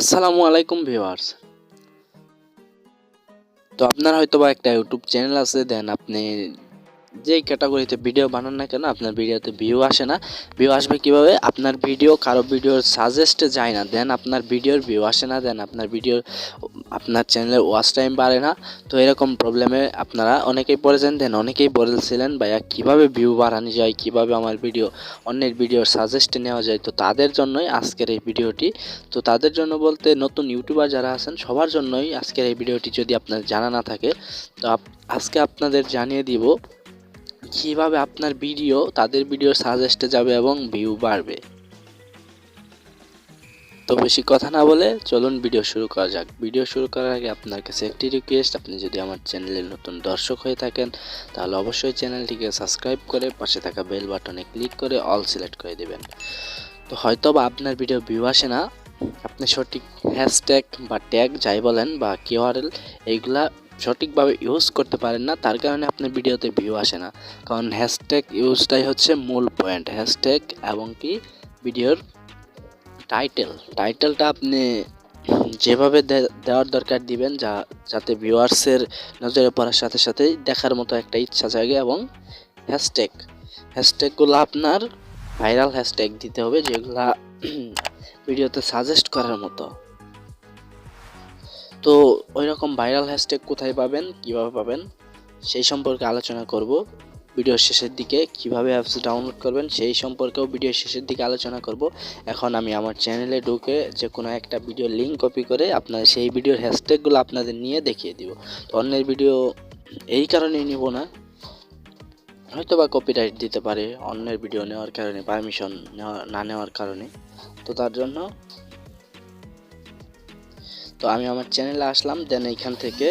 আসসালামু আলাইকুম ভিউয়ার্স। তো আপনার হয়তোবা একটা ইউটিউব চ্যানেল আছে, দেন আপনি যেই ক্যাটাগরিতে ভিডিও বানান না কেন আপনার ভিডিওতে ভিউ আসে না। ভিউ আসবে কিভাবে? আপনার ভিডিও কারো ভিডিওর সাজেস্টে যায় না, দেন আপনার ভিডিওর ভিউ আসে না, দেন আপনার ভিডিওর আপনার চ্যানেলের ওয়াচ টাইম বাড়ে না। তো এরকম প্রবলেমে আপনারা অনেকেই পড়েছেন, দেন অনেকেই বলেছিলেন ভাইয়া কীভাবে ভিউ বাড়ানো যায়, কিভাবে আমার ভিডিও অন্যের ভিডিওর সাজেস্টে নেওয়া যায়। তো তাদের জন্যই আজকের এই ভিডিওটি। তো তাদের জন্য বলতে নতুন ইউটিউবার যারা আছেন সবার জন্যই আজকের এই ভিডিওটি, যদি আপনার জানা না থাকে তো আজকে আপনাদের জানিয়ে দিব কিভাবে আপনার ভিডিও তাদের ভিডিওর সাজেস্টে যাবে এবং ভিউ বাড়বে। তো বেশি কথা না বলে চলুন ভিডিও শুরু করা যাক। ভিডিও শুরু করার আগে আপনার কাছে একটি রিকোয়েস্ট, আপনি যদি আমার চ্যানেলের নতুন দর্শক হয়ে থাকেন তাহলে অবশ্যই চ্যানেলটিকে সাবস্ক্রাইব করে পাশে থাকা বেল বাটনে ক্লিক করে অল সিলেক্ট করে দিবেন। তো হয়তো বা আপনার ভিডিও ভিউ আসে না, আপনি সঠিক হ্যাশট্যাগ বা ট্যাগ যাই বলেন বা কিওয়ার্ড এইগুলা সঠিকভাবে ইউজ করতে পারেন না, তার কারণে আপনার ভিডিওতে ভিউ আসে না। কারণ ইউজটাই হচ্ছে মূল পয়েন্ট। হ্যাশট্যাগ এবং কি ভিডিওর টাইটেলটা আপনি যেভাবে দেওয়ার দরকার দিবেন, যাতে ভিউয়ার্সের নজরে পড়ার সাথে সাথেই দেখার মতো একটা ইচ্ছা জাগে। এবং হ্যাশট্যাগুলো আপনার ভাইরাল হ্যাশট্যাগ দিতে হবে, যেগুলা ভিডিওতে সাজেস্ট করার মতো। তো ওই রকম ভাইরাল হ্যাশট্যাগ কোথায় পাবেন, কিভাবে পাবেন সেই সম্পর্কে আলোচনা করব ভিডিওর শেষের দিকে। কিভাবে অ্যাপস ডাউনলোড করবেন সেই সম্পর্কেও ভিডিওর শেষের দিকে আলোচনা করব। এখন আমি আমার চ্যানেলে ঢুকে যে কোনো একটা ভিডিও লিঙ্ক কপি করে আপনার সেই ভিডিওর হ্যাশট্যাগুলো আপনাদের নিয়ে দেখিয়ে দিব। তো অন্যের ভিডিও এই কারণেই নিব না, হয়তো বা কপিরাইট দিতে পারে অন্যের ভিডিও নেওয়ার কারণে, পারমিশন না নেওয়ার কারণে। তো তার জন্য তো আমি আমার চ্যানেলে আসলাম, দেন এইখান থেকে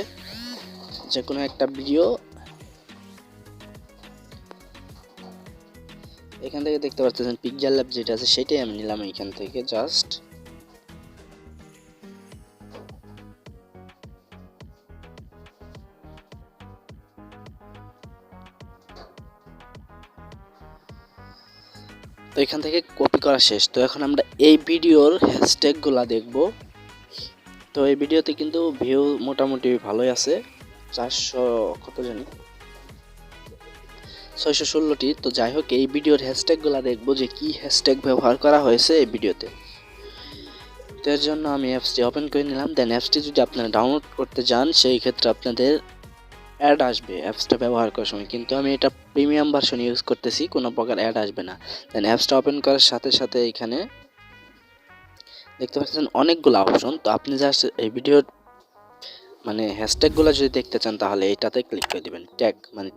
যে কোনো একটা ভিডিও এখান থেকে দেখতে পাচ্ছেন পিকচার ল্যাব যেটা আছে সেটাই আমি নিলাম এইখান থেকে জাস্ট। তো এখান থেকে কপি করা শেষ। তো এখন আমরা এই ভিডিওর হ্যাশট্যাগুলো দেখব। তো এই ভিডিওতে কিন্তু ভিউ মোটামুটি ভালোই আছে, 400 কত জানি 616টি। তো যাই হোক, এই ভিডিওর হ্যাশট্যাগুলো দেখবো যে কি হ্যাশট্যাগ ব্যবহার করা হয়েছে এই ভিডিওতে। তো এর জন্য আমি অ্যাপসটি ওপেন করে নিলাম। দেন অ্যাপসটি যদি আপনারা ডাউনলোড করতে যান সেই ক্ষেত্রে আপনাদের অ্যাড আসবে অ্যাপসটা ব্যবহার করার সময়, কিন্তু আমি এটা প্রিমিয়াম ভার্সন ইউজ করতেছি, কোনো প্রকার অ্যাড আসবে না। দেন অ্যাপসটা ওপেন করার সাথে সাথে এখানে দেখতে পাচ্ছেন অনেকগুলো অপশন। তো আপনি জাস্ট এই ভিডিওর হ্যাশট্যাগুলো যদি দেখতে চান তাহলে এটাতে ক্লিক করে দিবেন।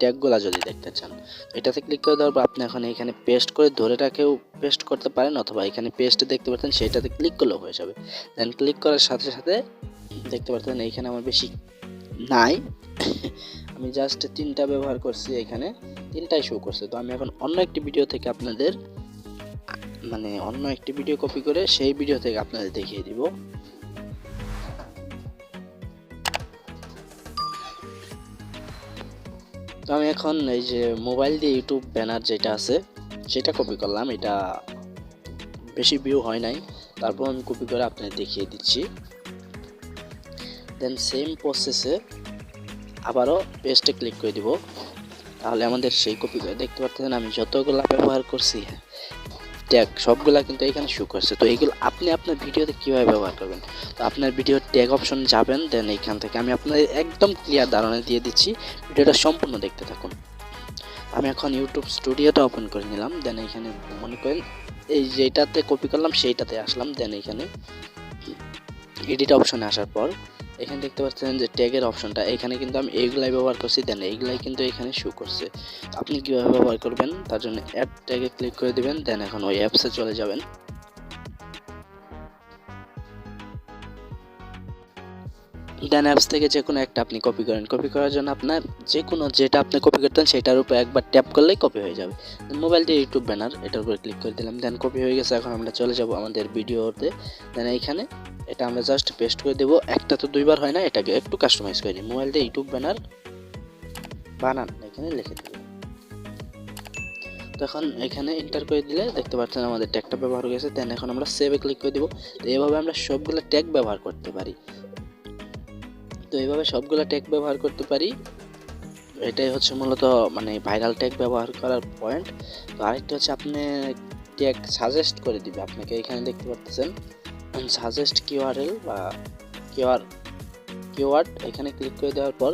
ট্যাগগুলো যদি দেখতে চান এটাতে ক্লিক করে দেওয়ার পর আপনি এখন এখানে পেস্ট করে ধরে রাখেও পেস্ট করতে পারেন, অথবা এখানে পেস্ট দেখতে পাচ্ছেন সেটাতে ক্লিক করলেও হয়ে যাবে। দেন ক্লিক করার সাথে সাথে দেখতে পাচ্ছেন এইখানে আমার বেশি নাই, আমি জাস্ট 3টা ব্যবহার করছি, এখানে 3টাই শো করছে। তো আমি এখন অন্য একটি ভিডিও থেকে আপনাদের অন্য একটি ভিডিও কপি করে সেই ভিডিও থেকে আপনাদের দেখিয়ে দিব। তো আমি এখন এই যে মোবাইল দিয়ে ইউটিউব ব্যানার যেটা আছে সেটা কপি করলাম, এটা বেশি ভিউ হয় নাই, তারপর আমি কপি করে আপনাদের দেখিয়ে দিচ্ছি। দেন সেম প্রসেসে আবারও পেস্টে ক্লিক করে দিব, তাহলে আমাদের সেই কপি করে দেখতে পাচ্ছেন আমি যতগুলো ব্যবহার করছি ট্যাগ সবগুলা কিন্তু এখানে শো করছে। তো এইগুলো আপনি আপনার ভিডিওতে কীভাবে ব্যবহার করবেন, তো আপনার ভিডিওর ট্যাগ অপশন যাবেন, দেন এইখান থেকে আমি আপনাদের একদম ক্লিয়ার ধারণা দিয়ে দিচ্ছি, ভিডিওটা সম্পূর্ণ দেখতে থাকুন। আমি এখন ইউটিউব স্টুডিওটা ওপেন করে নিলাম। দেন এখানে মনে করেন এই যেটাতে কপি করলাম সেইটাতে আসলাম। দেন এখানে এডিট অপশনে আসার পর এখানে দেখতে পাচ্ছেন যে ট্যাগের অপশনটা, এখানে কিন্তু আমি এইগুলাই ব্যবহার করছি, দেন এইগুলাই কিন্তু এখানে শো করছে। আপনি কীভাবে ব্যবহার করবেন তার জন্য অ্যাড ট্যাগে ক্লিক করে দিবেন। দেন এখন ওই অ্যাপসে চলে যাবেন। দেন অ্যাপস থেকে যে কোনো একটা আপনি কপি করেন, কপি করার জন্য আপনার যে কোনো যেটা আপনি কপি করতেন সেটার উপর একবার ট্যাপ করলেই কপি হয়ে যাবে। মোবাইল দিয়ে ইউটিউব ব্যানার এটার উপরে ক্লিক করে দিলাম, দেন কপি হয়ে গেছে। এখন আমরা চলে যাব আমাদের ভিডিওতে। দেন এইখানে এটা আমরা জাস্ট পেস্ট করে দেবো, একটা তো দুইবার হয় না, এটাকে একটু কাস্টমাইজ করে নিই। মোবাইল দিয়ে ইউটিউব ব্যানার বানান এখানে লিখে দেবো। তো এখন এখানে এন্টার করে দিলে দেখতে পাচ্ছেন আমাদের ট্যাগটা ব্যবহার হয়ে গেছে। দেন এখন আমরা সেভে ক্লিক করে দিব। তো এইভাবে আমরা সবগুলো ট্যাগ ব্যবহার করতে পারি। এটাই হচ্ছে মূলত মানে ভাইরাল ট্যাগ ব্যবহার করার পয়েন্ট। তো আরেকটা হচ্ছে আপনি ট্যাগ সাজেস্ট করে দিবে আপনাকে। এখানে দেখতে পাচ্ছেন সাজেস্ট কিওয়ার্ড বা কিওয়ার্ড, এখানে ক্লিক করে দেওয়ার পর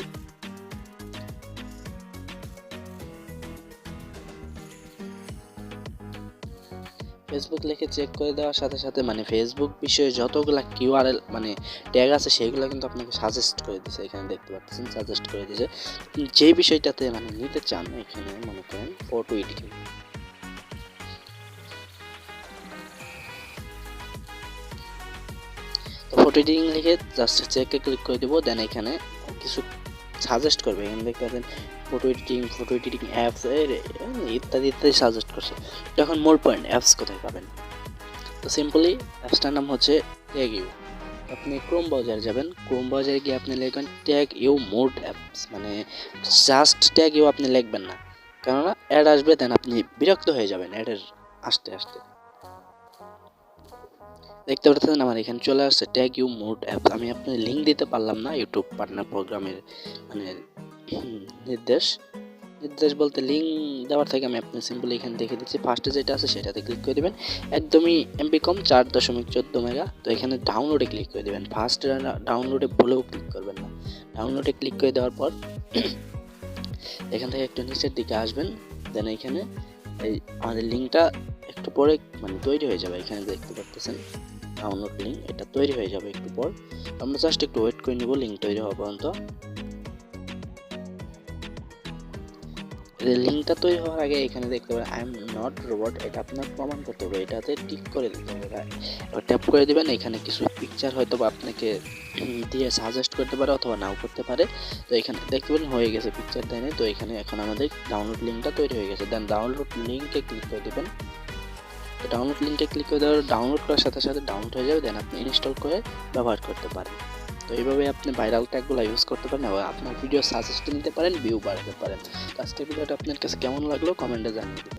ফেসবুক লিখে চেক করে দেওয়ার সাথে সাথে মানে ফেসবুক বিষয়ে যতগুলা কিওয়ার্ড মানে ট্যাগ আছে সেগুলো কিন্তু আপনাকে সাজেস্ট করে দিছে। এখানে দেখতে পাচ্ছেন সাজেস্ট করে দিছে যে বিষয়টাতে মানে নিতে চান। এখানে মনে করেন ফটো এডিটিং, তো ফটো এডিটিং লিখে জাস্ট চেকে ক্লিক করে দেবো। দেন এখানে কিছু সাজেস্ট করবে। এখানে দেখতে পাচ্ছেন ফটো এডিটিং অ্যাপস ইত্যাদি ইত্যাদি সাজেস্ট করছে। এখন মোর পয়েন্ট, অ্যাপস কোথায় পাবেন? তো সিম্পলি অ্যাপসটার নাম হচ্ছে ট্যাগ ইউ। আপনি ক্রোম ব্রাউজারে যাবেন, ক্রোম ব্রাউজারে গিয়ে আপনি লিখবেন ট্যাগ ইউ মোড অ্যাপস, মানে জাস্ট ট্যাগ ইউ আপনি লিখবেন না, কেননা অ্যাড আসবে, দেন আপনি বিরক্ত হয়ে যাবেন অ্যাডের আসতে আসতে। দেখতে পাচ্ছেন আমার এখানে চলে আসছে ট্যাগ ইউ মোড অ্যাপস। আমি আপনার লিঙ্ক দিতে পারলাম না, ইউটিউব পার্টনার প্রোগ্রামের মানে নির্দেশ বলতে লিঙ্ক দেওয়ার থেকে আমি আপনি সিম্পলি এখানে দেখে দিচ্ছি। ফার্স্টে যেটা আছে সেটাতে ক্লিক করে দেবেন, একদমই এমবি কম 4.14 মেগা। তো এখানে ডাউনলোডে ক্লিক করে দেবেন। ফার্স্ট ডাউনলোডে ভুলেও ক্লিক করবেন না। ডাউনলোডে ক্লিক করে দেওয়ার পর এখান থেকে একটু নিচের দিকে আসবেন। দেন এখানে এই আমাদের লিঙ্কটা একটু পরে মানে তৈরি হয়ে যাবে। এখানে দেখতে পাচ্ছেন ডাউনলোড লিঙ্ক, এটা তৈরি হয়ে যাবে একটু পর। আমরা জাস্ট একটু ওয়েট করে নিব লিঙ্ক তৈরি হওয়া পর্যন্ত। লিঙ্কটা তৈরি হওয়ার আগে এখানে দেখতে পারেন আই এম নট রোবট, এটা আপনার প্রমাণ করতে হবে, এটাতে টিক করে দিতে হবে। এবার ট্যাপ করে দেবেন। এখানে কিছু পিকচার হয়তো বা আপনাকে দিয়ে সাজেস্ট করতে পারে অথবা নাও করতে পারে। তো এখানে দেখতে পারেন হয়ে গেছে পিকচার দেনে। তো এখানে এখন আমাদের ডাউনলোড লিঙ্কটা তৈরি হয়ে গেছে। দেন ডাউনলোড লিঙ্কে ক্লিক করে দেবেন। তো ডাউনলোড লিঙ্কে ক্লিক করে দেওয়ার ডাউনলোড করার সাথে সাথে ডাউনলোড হয়ে যাবে। দেন আপনি ইনস্টল করে ব্যবহার করতে পারেন। তো এইভাবে আপনি ভাইরাল ট্যাগগুলো ইউজ করতে পারেন এবং আপনার ভিডিও সাজেস্ট নিতে পারেন, ভিউ বাড়াতে পারেন। আজকের ভিডিওটা আপনার কাছে কেমন লাগলো কমেন্টে জানিয়ে দেবেন।